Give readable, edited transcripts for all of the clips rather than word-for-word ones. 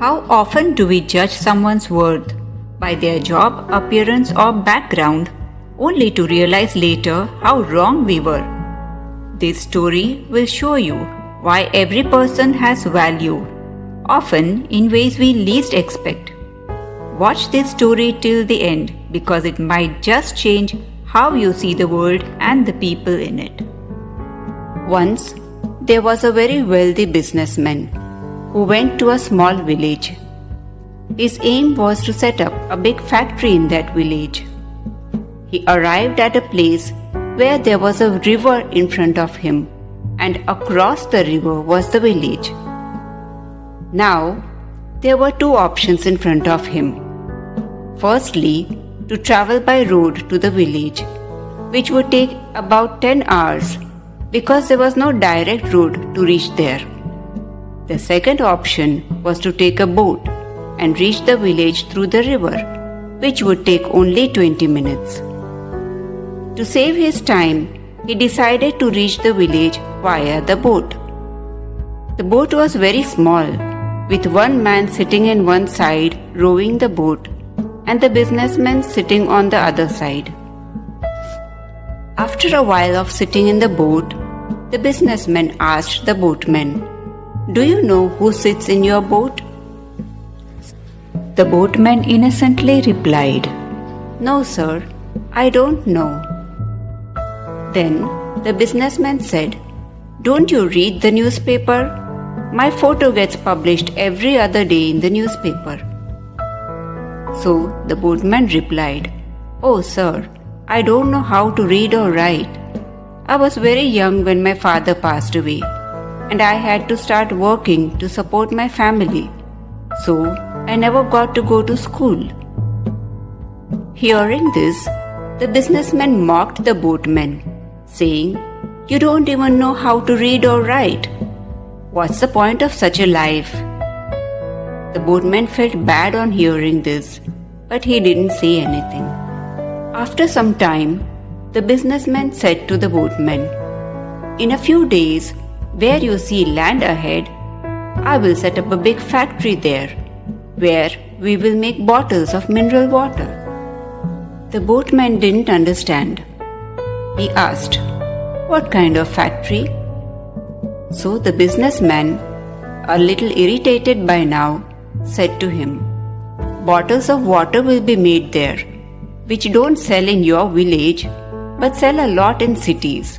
How often do we judge someone's worth by their job, appearance, or background, only to realize later how wrong we were? This story will show you why every person has value, often in ways we least expect. Watch this story till the end because it might just change how you see the world and the people in it. Once, there was a very wealthy businessman who went to a small village. His aim was to set up a big factory in that village. He arrived at a place where there was a river in front of him, and across the river was the village. Now, there were two options in front of him. Firstly, to travel by road to the village, which would take about 10 hours because there was no direct road to reach there. The second option was to take a boat and reach the village through the river, which would take only 20 minutes. To save his time, he decided to reach the village via the boat. The boat was very small, with one man sitting in one side rowing the boat and the businessman sitting on the other side. After a while of sitting in the boat, the businessman asked the boatman, "Do you know who sits in your boat?" The boatman innocently replied, "No, sir, I don't know." Then the businessman said, "Don't you read the newspaper? My photo gets published every other day in the newspaper." So the boatman replied, "Oh, sir, I don't know how to read or write. I was very young when my father passed away, and I had to start working to support my family, so I never got to go to school." Hearing this, the businessman mocked the boatman, saying, "You don't even know how to read or write. What's the point of such a life?" The boatman felt bad on hearing this, but he didn't say anything. After some time, the businessman said to the boatman, "In a few days, where you see land ahead, I will set up a big factory there, where we will make bottles of mineral water." The boatman didn't understand. He asked, "What kind of factory?" So the businessman, a little irritated by now, said to him, "Bottles of water will be made there, which don't sell in your village, but sell a lot in cities."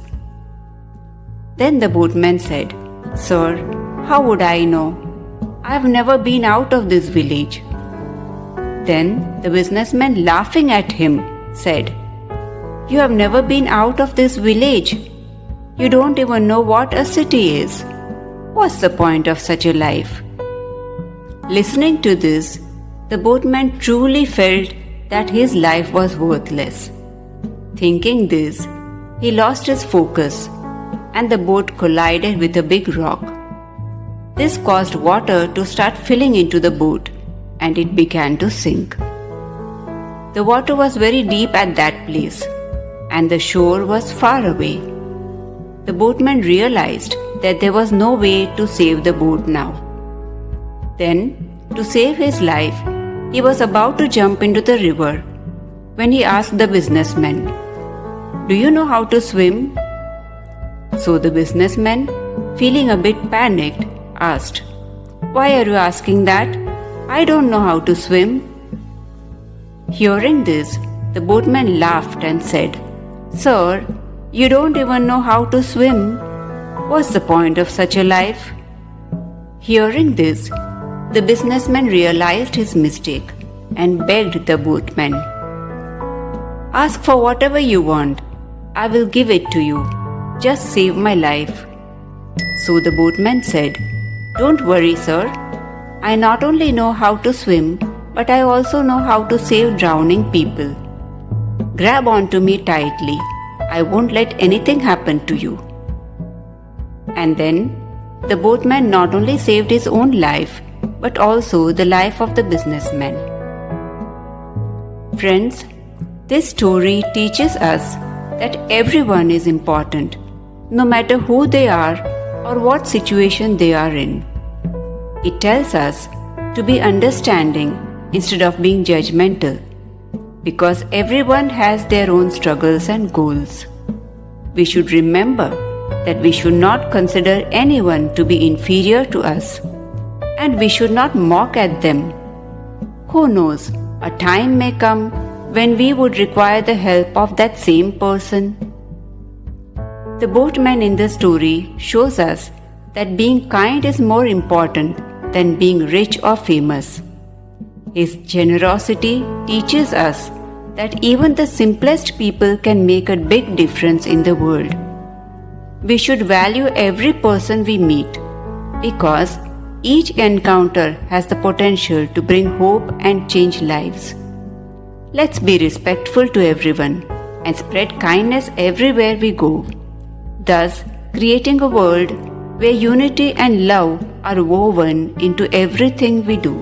Then the boatman said, "Sir, how would I know? I've never been out of this village." Then the businessman, laughing at him, said, "You have never been out of this village. You don't even know what a city is. What's the point of such a life?" Listening to this, the boatman truly felt that his life was worthless. Thinking this, he lost his focus, and the boat collided with a big rock. This caused water to start filling into the boat, and it began to sink. The water was very deep at that place, and the shore was far away. The boatman realized that there was no way to save the boat now. Then, to save his life, he was about to jump into the river when he asked the businessman, "Do you know how to swim?" So the businessman, feeling a bit panicked, asked, "Why are you asking that? I don't know how to swim." Hearing this, the boatman laughed and said, "Sir, you don't even know how to swim. What's the point of such a life?" Hearing this, the businessman realized his mistake and begged the boatman, "Ask for whatever you want. I will give it to you. Just save my life." So the boatman said, "Don't worry, sir. I not only know how to swim, but I also know how to save drowning people. Grab onto me tightly. I won't let anything happen to you." And then the boatman not only saved his own life, but also the life of the businessman. Friends, this story teaches us that everyone is important, no matter who they are or what situation they are in. It tells us to be understanding instead of being judgmental, because everyone has their own struggles and goals. We should remember that we should not consider anyone to be inferior to us, and we should not mock at them. Who knows, a time may come when we would require the help of that same person. The boatman in the story shows us that being kind is more important than being rich or famous. His generosity teaches us that even the simplest people can make a big difference in the world. We should value every person we meet, because each encounter has the potential to bring hope and change lives. Let's be respectful to everyone and spread kindness everywhere we go, thus creating a world where unity and love are woven into everything we do.